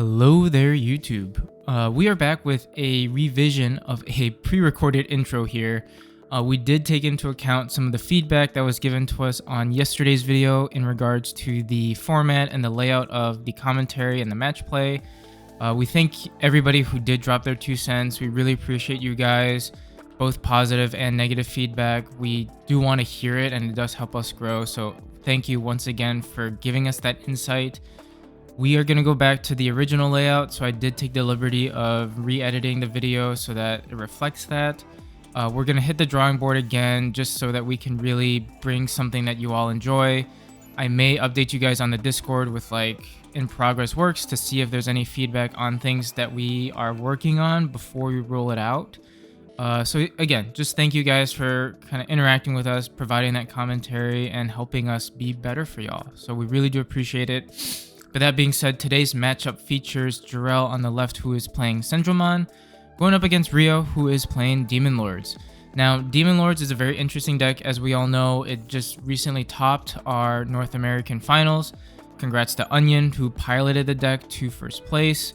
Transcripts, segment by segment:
Hello there, YouTube. We are back with a revision of a pre-recorded intro here. We did take into account some of the feedback that was given to us on yesterday's video in regards to the format and the layout of the commentary and the match play. We thank everybody who did drop their 2 cents. We really appreciate you guys, both positive and negative feedback. We do want to hear it, and it does help us grow. So thank you once again for giving us that insight. We are going to go back to the original layout, so I did take the liberty of re-editing the video so that it reflects that. We're going to hit the drawing board again just so that we can really bring something that you all enjoy. I may update you guys on the Discord with like in progress works to see if there's any feedback on things that we are working on before we roll it out. So again, just thank you guys for kind of interacting with us, providing that commentary, and helping us be better for y'all. So we really do appreciate it. But that being said, today's matchup features Jorel on the left, who is playing Cendrillmon, going up against Ryo, who is playing Demon Lords. Now, Demon Lords is a very interesting deck. As we all know, it just recently topped our North American finals. Congrats to Onion, who piloted the deck to first place.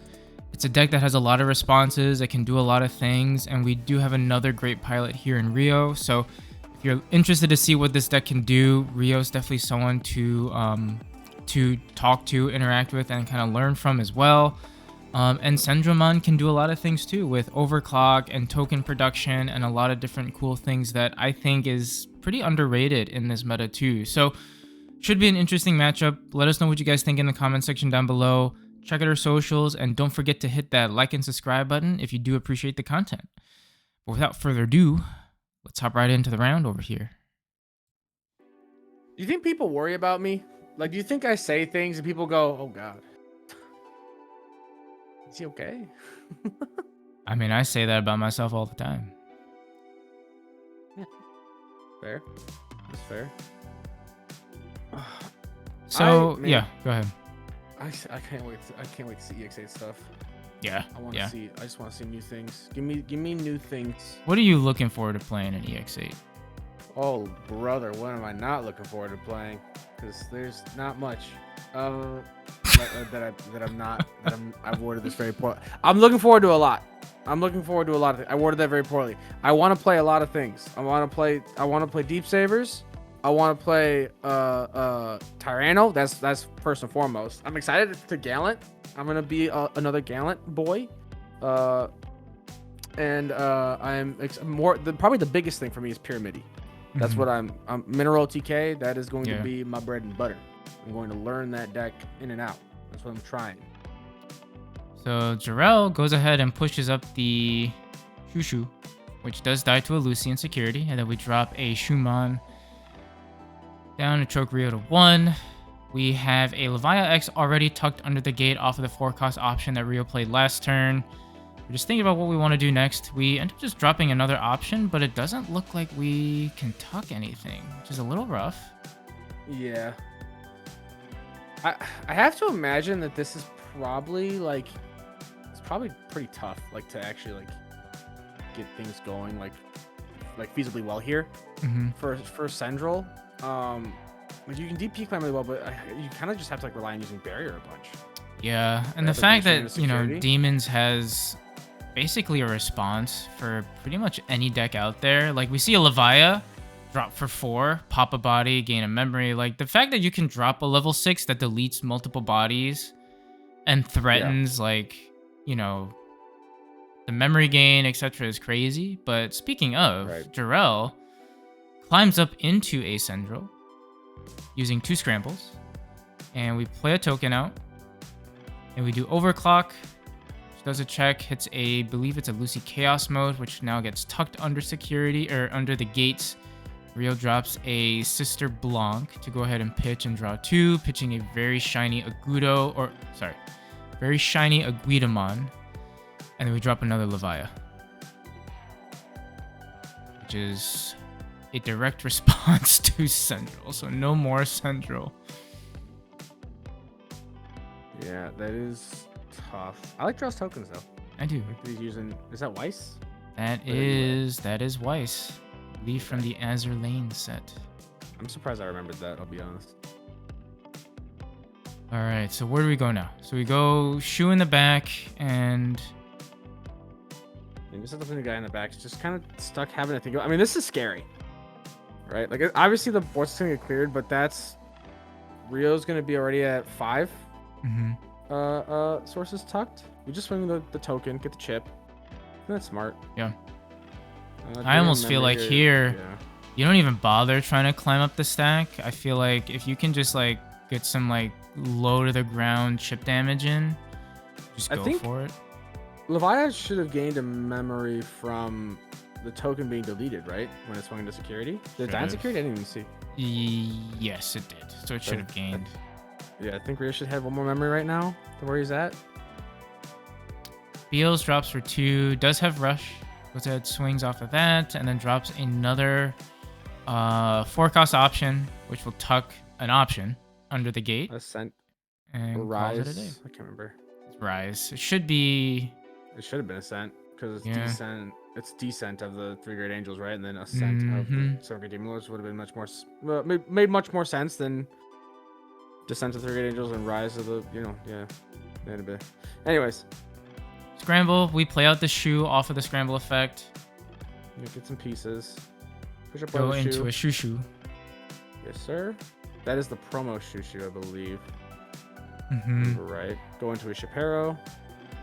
It's a deck that has a lot of responses, it can do a lot of things, and we do have another great pilot here in Ryo. So if you're interested to see what this deck can do, Ryo's definitely someone to talk to, interact with, and kind of learn from as well. And Cendrillmon can do a lot of things too with overclock and token production and a lot of different cool things that I think is pretty underrated in this meta too. So should be an interesting matchup. Let us know what you guys think in the comment section down below. Check out our socials, and don't forget to hit that like and subscribe button if you do appreciate the content. But without further ado, let's hop right into the round over here. Do you think people worry about me? Like, do you think I say things and people go, "Oh God, is he okay?" I mean, I say that about myself all the time. Yeah. Fair. That's fair. So yeah, go ahead. I can't wait. I can't wait to see EX8 stuff. Yeah. I want to see. I just want to see new things. Give me new things. What are you looking forward to playing in EX8? Oh brother, what am I not looking forward to playing? Because there's not much I've worded this very poorly. I'm looking forward to a lot. I worded that very poorly. I want to play a lot of things. I want to play Deep Savers. I want to play Tyranno. That's first and foremost. I'm excited to Gallant. I'm gonna be another Gallant boy. I'm probably the biggest thing for me is Pyramidi. That's what I'm Mineral TK. That is going to be my bread and butter. I'm going to learn that deck in and out. That's what I'm trying. So Jorel goes ahead and pushes up the Shushu, which does die to a Lucy in security, and then we drop a Shumon down to choke Ryo to 1. We have a Levia X already tucked under the gate off of the 4-cost option that Ryo played last turn. We're just thinking about what we want to do next. We end up just dropping another option, but it doesn't look like we can tuck anything, which is a little rough. Yeah. I have to imagine that this is probably it's probably pretty tough to actually get things going like feasibly well here for Cendril. You can DP climb really well, but you kind of just have to rely on using barrier a bunch. Yeah, and the fact that Demons has basically a response for pretty much any deck out there. Like, we see a Levia drop for 4, pop a body, gain a memory. Like, the fact that you can drop a level 6 that deletes multiple bodies and threatens the memory gain, etc. is crazy. But speaking of, Jorel climbs up into a Cendril using 2 scrambles, and we play a token out, and we do overclock. Does a check, hits I believe it's a Lucy Chaos mode, which now gets tucked under security or under the gates. Ryo drops a Sister Blanc to go ahead and pitch and draw 2, pitching a very shiny Aguidomon, and then we drop another Levia, which is a direct response to Cendril, so no more Cendril. Yeah, that is tough. I like Drell's tokens though. I do. He's using. Is that Weiss? That is Weiss. Leaf from the Azur Lane set. I'm surprised I remembered that. I'll be honest. All right, so where do we go now? So we go Shu in the back, and And just the guy in the back is just kind of stuck having to think about. I mean, this is scary, right? Like, obviously the board's gonna get cleared, but that's Ryo's gonna be already at 5 sources tucked. We just swing the token, get the chip. That's smart. Yeah. I almost feel like here, you don't even bother trying to climb up the stack. I feel like if you can just like get some like low to the ground chip damage in, just go for it. Leviathan should have gained a memory from the token being deleted, right? When it swung into security. Did it die in security? I didn't even see. Yes, it did. So it should have gained. Yeah, I think Ryo should have one more memory right now to where he's at. Beals drops for 2, does have rush. Goes ahead, swings off of that, and then drops another 4-cost option, which will tuck an option under the gate. Ascent. And Rise. calls it a day. I can't remember. It's Rise. It should be. It should have been Ascent because it's Descent. It's Descent of the 3 Great Angels, right? And then Ascent of the 7 Great Demon Lords would have been much more. Made much more sense than Descent of the 3 Great Angels and Rise of the. Anyways. Scramble. We play out the Shu off of the scramble effect. Get some pieces. Push up Go into a Shu. Yes, sir. That is the promo Shu, I believe. Right. Go into a Shapiro.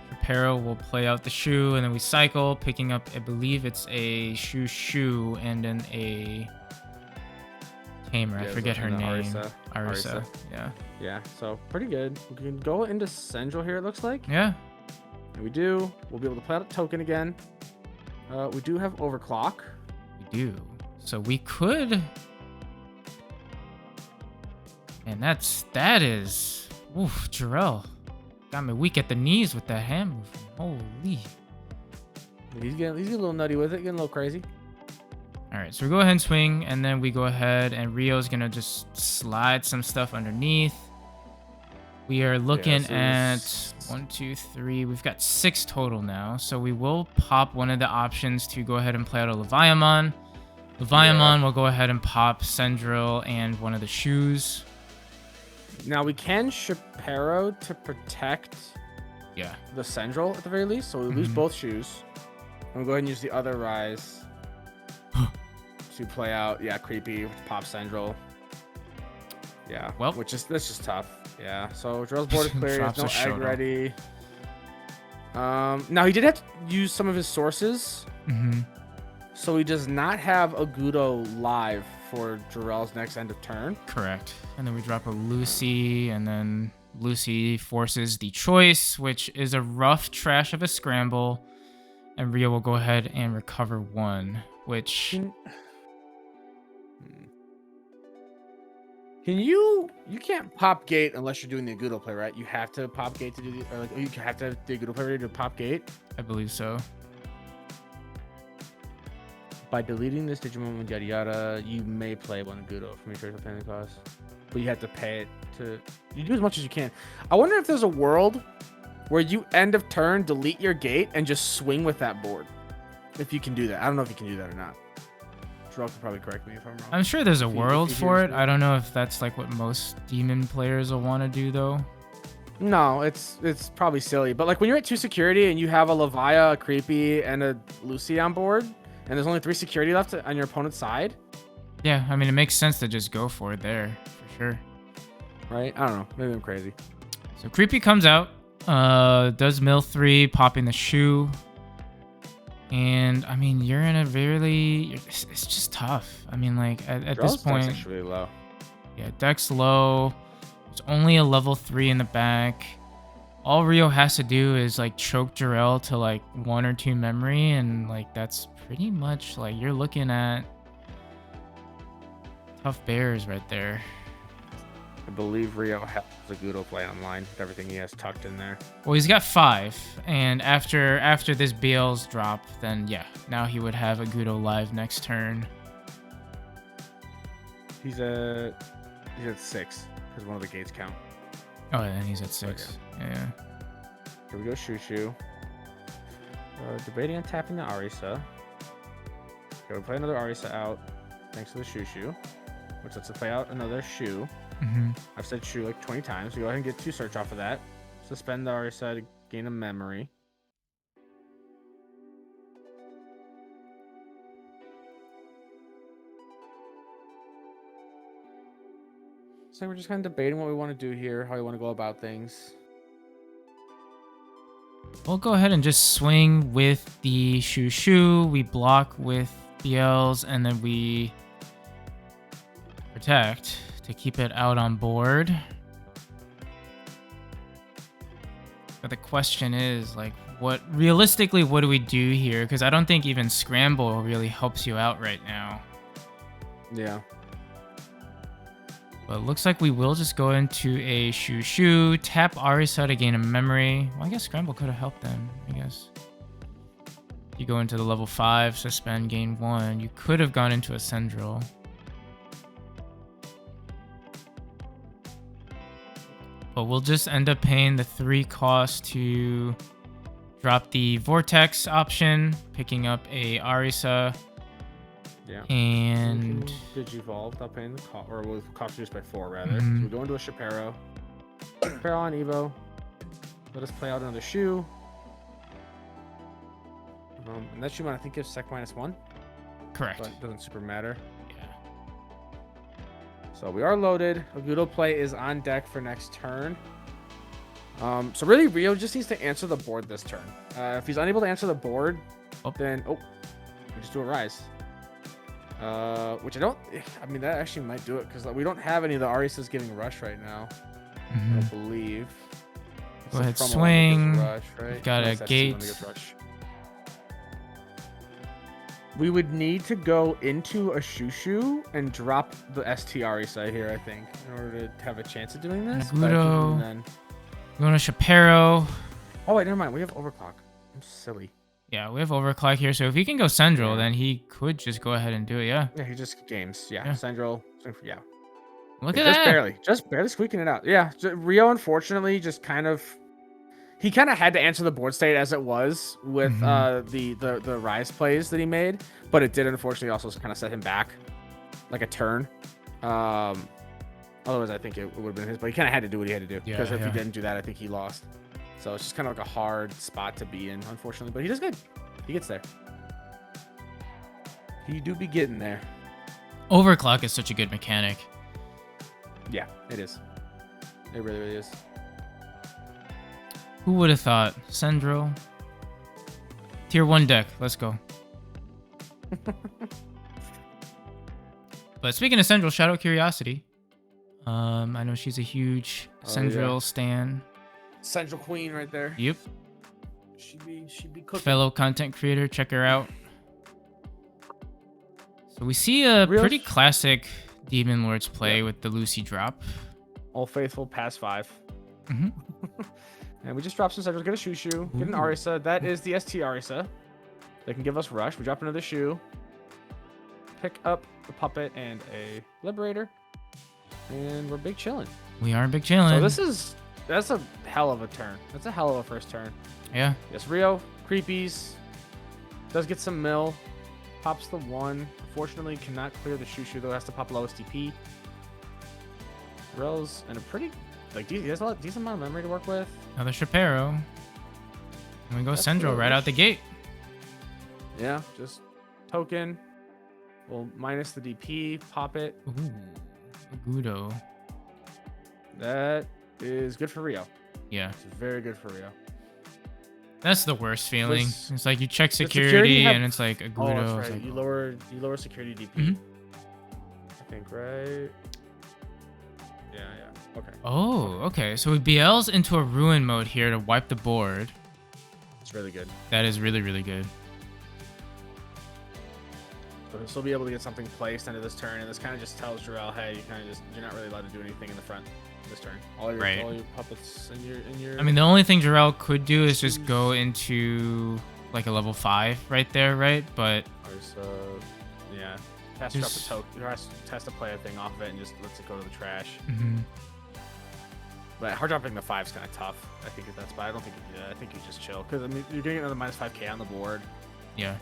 Shapiro will play out the Shu, and then we cycle, picking up, I believe it's a Shu, and then a Tamer. I forget her name. Arisa. Yeah. Yeah, so pretty good. We can go into Cendril here, it looks like. Yeah. And we do. We'll be able to play out a token again. We do have Overclock. We do. So we could. And that is. Oof, Jorel. Got me weak at the knees with that hand movement. Holy. He's getting a little nutty with it, getting a little crazy. All right, so we go ahead and swing, and then we go ahead, and Ryo's gonna just slide some stuff underneath. We are looking at 1, 2, 3. We've got 6 total now, so we will pop one of the options to go ahead and play out a Leviathan. Leviathan will go ahead and pop Cendril and one of the Shus. Now we can Shapiro to protect the Cendril at the very least, so we lose both Shus. And we'll go ahead and use the other Rise to play out, creepy, pop Cendril. Yeah, well, that's just tough. Yeah, so Jorel's board is clear. He has no egg ready. Now he did have to use some of his sources. So he does not have a Gudo live for Jorel's next end of turn. Correct. And then we drop a Lucy, and then Lucy forces the choice, which is a rough trash of a scramble. And Ryo will go ahead and recover 1, which... You can't pop gate unless you're doing the Agudo play, right? You have to pop gate to do the, or like you have to have the Agudo play ready to pop gate. I believe so. By deleting this Digimon yada yada, you may play one Agudo from your choice of paying the cost, but you have to pay it to. You do as much as you can. I wonder if there's a world where you end of turn delete your gate and just swing with that board. If you can do that, I don't know if you can do that or not. Jorel could probably correct me if I'm wrong. I'm sure there's a world for it. I don't know if that's like what most demon players will want to do though. No, it's probably silly. But like when you're at 2 security and you have a Leviathan, a Creepy, and a Lucy on board, and there's only 3 security left on your opponent's side. Yeah, I mean it makes sense to just go for it there for sure. Right? I don't know. Maybe I'm crazy. So Creepy comes out, does mill 3, popping the Shu. And I mean, you're in a it's just tough. I mean, like at this point, deck's really low. Yeah, deck's low. There's only a level 3 in the back. All Ryo has to do is like choke Jorel to like 1 or 2 memory, and like that's pretty much like you're looking at tough bears right there. I believe Ryo has a Gudo play online with everything he has tucked in there. Well, he's got 5, and after this Beals drop, then yeah, now he would have a Gudo live next turn. He's at 6 because one of the gates count. Oh, and he's at 6. Yeah. Here we go, Shushu. Debating on tapping the Arisa. Okay, we'll play another Arisa out thanks to the Shushu, which lets us play out another Shu. I've said Shu like 20 times. So go ahead and get 2 search off of that. Suspend the Arisa to gain a memory. So we're just kind of debating what we want to do here, how we want to go about things. We'll go ahead and just swing with the Shu. We block with BLs, and then we protect to keep it out on board. But the question is, like, what realistically, what do we do here? Because I don't think even Scramble really helps you out right now. Yeah. But it looks like we will just go into a Shu, tap Arisa to gain a memory. Well, I guess Scramble could have helped then, I guess. You go into the level 5, suspend, gain 1. You could have gone into a Cendril. But we'll just end up paying the 3 cost to drop the Vortex option, picking up a Arisa. Yeah. And Digivolve without paying the cost, or with cost reduced by 4 rather. So we go into a Shapero. Shapero on Evo. Let us play out another Shu. And that Shu I think gives sec -1. correct. But it doesn't super matter. Yeah. So we are loaded. Agudo play is on deck for next turn. So really Ryo just needs to answer the board this turn. If he's unable to answer the board, then we just do a Rise. Which I mean, that actually might do it because we don't have any of the Arisas giving rush right now. I don't believe. Go ahead, swing. Rush, right? Got a gate. We would need to go into a Shu and drop the ST Arisa here, I think, in order to have a chance of doing this. Agudo. Going to Shapero. Oh, wait, never mind. We have Overclock. I'm silly. Yeah, we have Overclock here, so if he can go Cendril, then he could just go ahead and do it, yeah. Yeah, he just games. Yeah. Cendril. Yeah. Look at that. Just barely squeaking it out. Yeah, Ryo, unfortunately, just kind of... He kind of had to answer the board state as it was with the Rise plays that he made, but it did, unfortunately, also kind of set him back like a turn. Otherwise, I think it would have been his, but he kind of had to do what he had to do, because if he didn't do that, I think he lost. So it's just kind of like a hard spot to be in, unfortunately. But he does good. He gets there. He do be getting there. Overclock is such a good mechanic. Yeah, it is. It really, really is. Who would have thought? Cendril. Tier 1 deck. Let's go. But speaking of Cendril, shout out Curiosity. I know she's a huge Cendril stan. Central Queen right there. Yep. She'd be cooking. Fellow content creator, check her out. So we see a pretty classic Demon Lords play with the Lucy drop. All Faithful, pass 5. And we just drop some Cendrils, get a Shu, get an Arisa. That is the ST Arisa. They can give us Rush. We drop another Shu. Pick up the Puppet and a Liberator. And we're big chilling. We are big chilling. So that's a hell of a turn. That's a hell of a first turn. Yeah. Yes, Ryo, creepies. Does get some mill. Pops the 1. Unfortunately, cannot clear the Shu, though. Has to pop lowest DP. Ryo's in a pretty... he has a decent amount of memory to work with. Another Shapero. And we go Cendril right out the gate. Yeah, just token. We'll minus the DP, pop it. Ooh, Agudo. That is good for Ryo. Yeah. It's very good for Ryo. That's the worst feeling. It's like you check security and it's like Agudo. Oh, that's right. Like, You lower security DP. I think, right? Yeah. Okay. Oh, okay. So we BL's into a ruin mode here to wipe the board. It's really good. That is really, really good. So he'll still be able to get something placed into this turn, and this kind of just tells Jorel, hey, you're not really allowed to do anything in the front this turn. All your puppets in your. I mean, the only thing Jorel could do is just go into like a level 5 right there, right? But yeah, has to drop the token. Has to play a thing off of it and just lets it go to the trash. But hard dropping the 5 is kind of tough. I think at that spot. I don't think. I think you just chill, because I mean you're getting another -5k on the board. Yeah.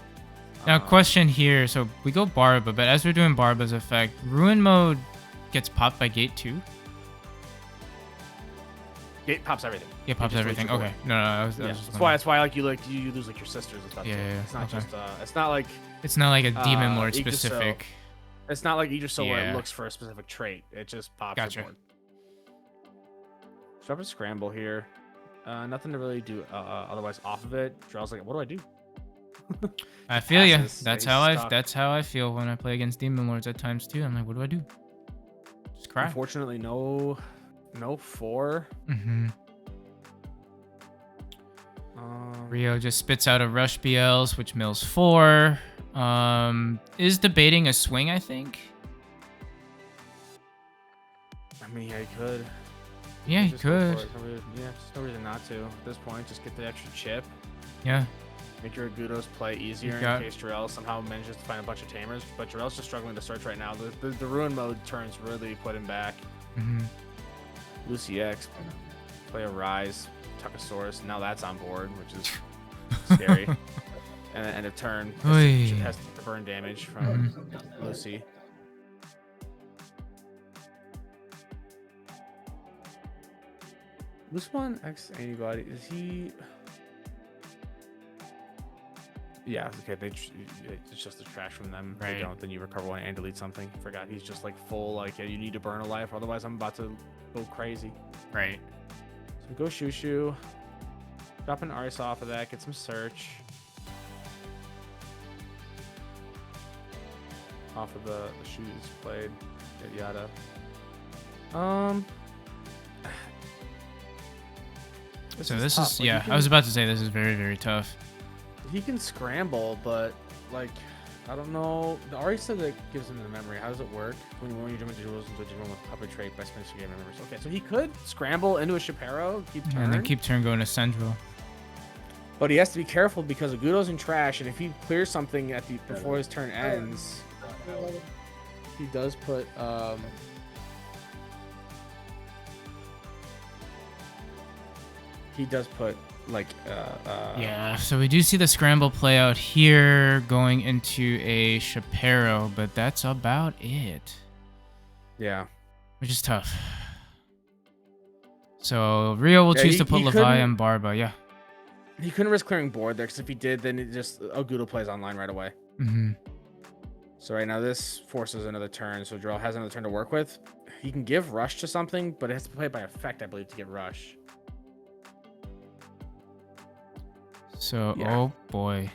Now, question here. So we go Barba, but as we're doing Barba's effect, Ruin mode gets popped by Gate 2. Gate pops everything. Yeah, pops everything. Okay. No, I was just that's why you lose like your sisters and stuff. Yeah, too. yeah, It's not okay. just it's not like a demon lord Yggdrasil. specific. It's not like Yggdrasil where Yeah. it looks for a specific trait. It just pops. Gotcha. Board. Drop a scramble here. Nothing to really do otherwise off of it. Jorel's like, what do I do? I feel you. Passes. That's He's how I feel when I play against demon lords at times too. I'm like, what do I do? Just cry. Unfortunately, no 4. Mm-hmm. Ryo just spits out a rush BLs, which mills 4. Is debating a swing, I think. I mean, yeah, he could. Yeah, he Just go could. for it. There's no reason not to at this point. Just get the extra chip. Yeah. Make your Agudos play easier in case Jorel somehow manages to find a bunch of tamers. But Jorel's just struggling to search right now. The ruin mode turns really put him back. Mm-hmm. Lucy X, play a Rise, Tuckosaurus. Now that's on board, which is scary. And then end of turn, has to burn damage from Lucy. Lucemon X anybody? Is he? Yeah, okay. It's just the trash from them. Right. They don't. Then you recover one and delete something. Forgot he's just like full. Like yeah, you need to burn a life, otherwise I'm about to go crazy. Right. So go shoo. Drop an Aris off of that. Get some search. Off of the shoes played. Yada. So this tough. is Like, I was about to say this is very, very tough. He can scramble, but like I don't know. The Ari said that gives him the memory. How does it work? When you jump into duels into a duel with puppet trait by spending game memories. Okay, so he could scramble into a Shapiro, keep turn, And then keep turn going to Cendril. but he has to be careful because Agudo's in trash, and if he clears something at before his turn ends, he does put like yeah, so we do see the scramble play out here going into a Shapiro, but that's about it. Yeah. Which is tough. So Ryo will choose to put Levi and Barba, yeah. He couldn't risk clearing board there, because if he did, then it just Agudo plays online right away. Mm-hmm. So right now this forces another turn, so Jorel has another turn to work with. He can give Rush to something, but it has to play by effect, I believe, to get Rush. So, oh boy.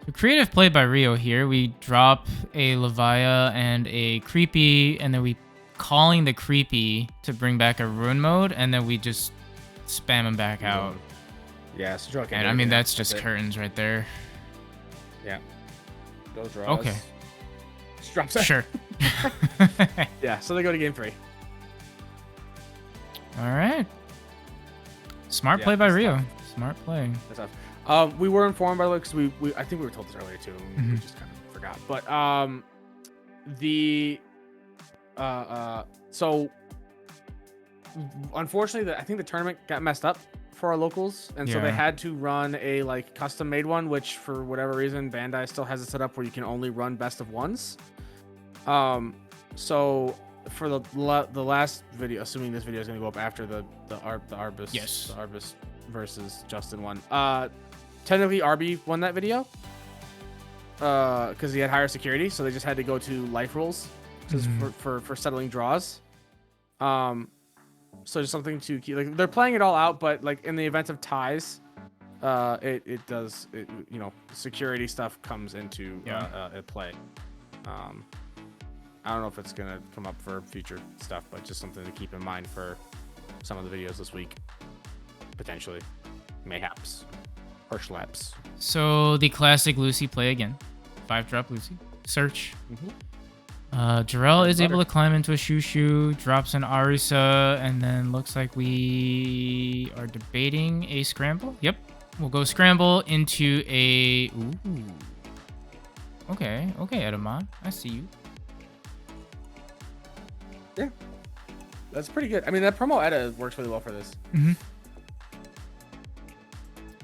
So creative play by Ryo here. We drop a Levia and a Creepy, and then we calling the Creepy to bring back a Ruin mode, and then we just spam him back out. Yeah, so Jorel can and I mean, that's just curtains right there. Yeah. Those draws. Okay. Just drops it. Sure. Yeah, so they go to game 3. All right. Smart play by Ryo. Tough. Smart play. That's tough. We were informed, by the way, because I think we were told this earlier too. We just kind of forgot. But so unfortunately, I think the tournament got messed up for our locals, and so they had to run a like custom made one, which for whatever reason Bandai still has it set up where you can only run best of ones. So for the last video, assuming this video is going to go up after the Arbus, the Arbus versus Justin one. Technically RB won that video because he had higher security, so they just had to go to life rules for settling draws. So just something to keep, like, they're playing it all out, but like in the event of ties, it does, you know, security stuff comes into play. I don't know if it's gonna come up for future stuff, but just something to keep in mind for some of the videos this week, potentially, mayhaps, or schleps. So the classic Lucy play again. 5-drop Lucy. Search. Jorel is able to climb into a Shushu, drops an Arisa, and then looks like we are debating a scramble. Yep. We'll go scramble into a... Ooh. Okay, Edamon. I see you. Yeah. That's pretty good. I mean, that promo Edda works really well for this.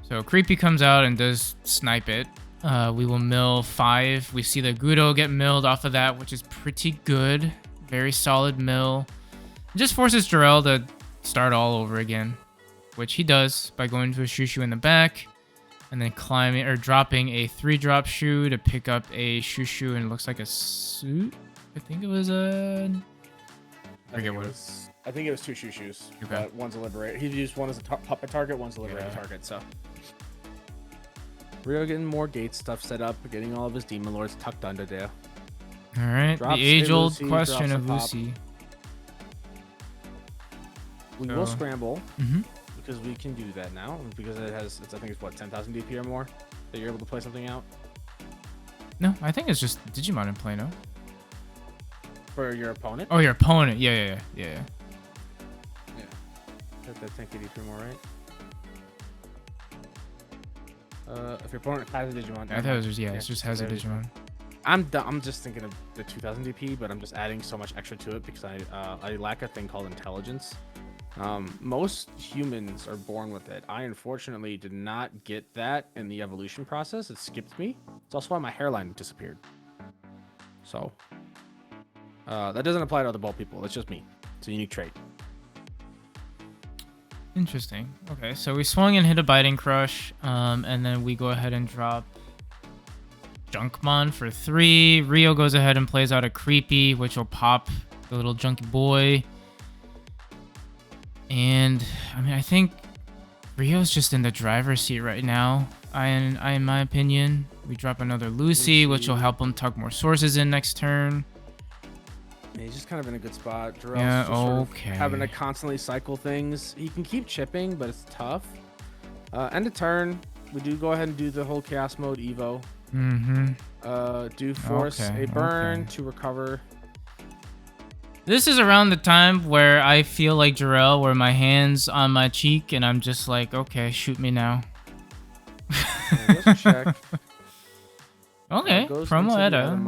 So Creepy comes out and does snipe it. We will mill 5. We see the Gudo get milled off of that, which is pretty good. Very solid mill. It just forces Jorel to start all over again, which he does by going to a shoo in the back and then climbing or dropping a 3-drop shoe to pick up a shoo and it looks like a suit. I think it was a... I forget what it was. I think it was 2 shoes. Okay. But one's a liberate. He used one as a puppet target, one's a liberated target. So Ryo getting more gate stuff set up, getting all of his demon lords tucked under there. All right, Drops the age-old Lucy, question of pop. Lucy. We will scramble because we can do that now because it has. I think it's what 10,000 DP or more that you're able to play something out. No, I think it's just Digimon in play. No. For your opponent. Oh, your opponent. Yeah. That 10k DP or more, right? If your opponent has a Digimon. I thought it was just, it just has a Digimon. I'm just thinking of the 2000 DP, but I'm just adding so much extra to it because I lack a thing called intelligence. Most humans are born with it. I unfortunately did not get that in the evolution process. It skipped me. It's also why my hairline disappeared. So that doesn't apply to other bald people. It's just me. It's a unique trait. Interesting. Okay, so we swung and hit a Biting Crush, and then we go ahead and drop Junkmon for 3. Ryo goes ahead and plays out a Creepy, which will pop the little junky boy. And I mean, I think Ryo's just in the driver's seat right now. In my opinion, we drop another Lucy, which will help him tuck more sources in next turn. Yeah, he's just kind of in a good spot. Jorel's Yeah, just sort of having to constantly cycle things. He can keep chipping, but it's tough. End of turn, we do go ahead and do the whole Chaos Mode Evo. Do force a burn to recover. This is around the time where I feel like Jorel, where my hand's on my cheek, and I'm just like, okay, shoot me now. Let's check. Okay, promo Edda.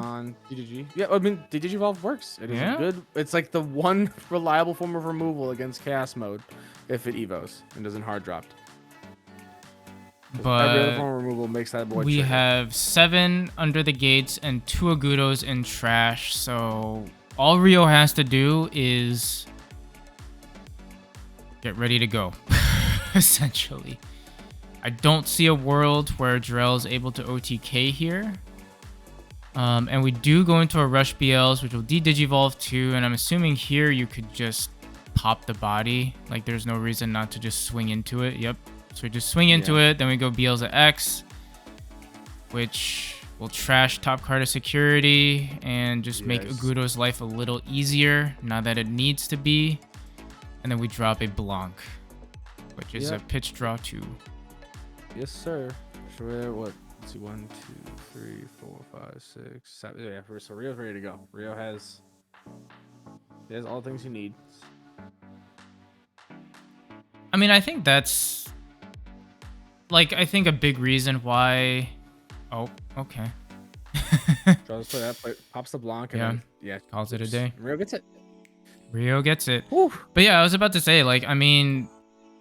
DDG. Yeah, I mean, the Digivolve works. It is good. It's like the one reliable form of removal against Chaos Mode if it evos and doesn't hard dropped. But every other form of removal makes that boy we trigger. have 7 under the gates and 2 Agudos in trash, so all Ryo has to do is get ready to go, essentially. I don't see a world where Jorel is able to OTK here. And we do go into a Rush BLs, which will de-Digivolve too, and I'm assuming here you could just pop the body. Like, there's no reason not to just swing into it. Yep. So we just swing into it, then we go BLs at X, which will trash top card of security and just make Agudo's life a little easier, now that it needs to be. And then we drop a Blanc, which is a pitch draw 2. Yes, sir. So we're what? Let's see, 1, 2, 3, 4, 5, 6, 7. Yeah, so Ryo's ready to go. Ryo has all the things you need. I mean, I think that's like, I think a big reason why. Oh, okay. Draws for that, pops the Blanc, and then, calls it a day. Ryo gets it. Ryo gets it. Whew. But yeah, I was about to say, like, I mean,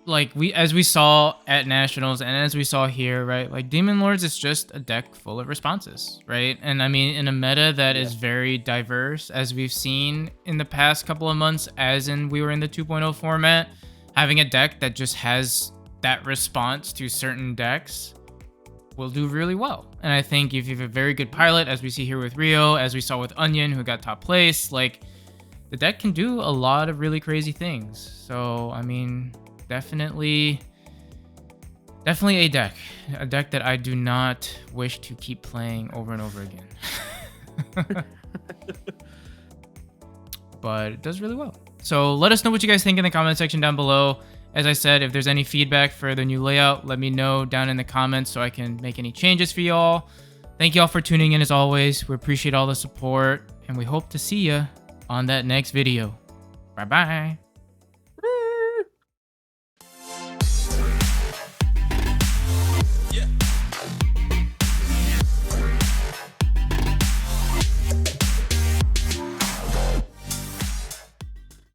like, as we saw at Nationals and as we saw here, right? Like, Demon Lords is just a deck full of responses, right? And I mean, in a meta that is very diverse, as we've seen in the past couple of months, as in we were in the 2.0 format, having a deck that just has that response to certain decks will do really well. And I think if you have a very good pilot, as we see here with Ryo, as we saw with Onion, who got top place, like, the deck can do a lot of really crazy things. So, I mean, definitely a deck that I do not wish to keep playing over and over again. But it does really well. So let us know what you guys think in the comment section down below. As I said, if there's any feedback for the new layout, let me know down in the comments so I can make any changes for y'all. Thank y'all for tuning in as always. We appreciate all the support, and we hope to see ya on that next video. Bye-bye.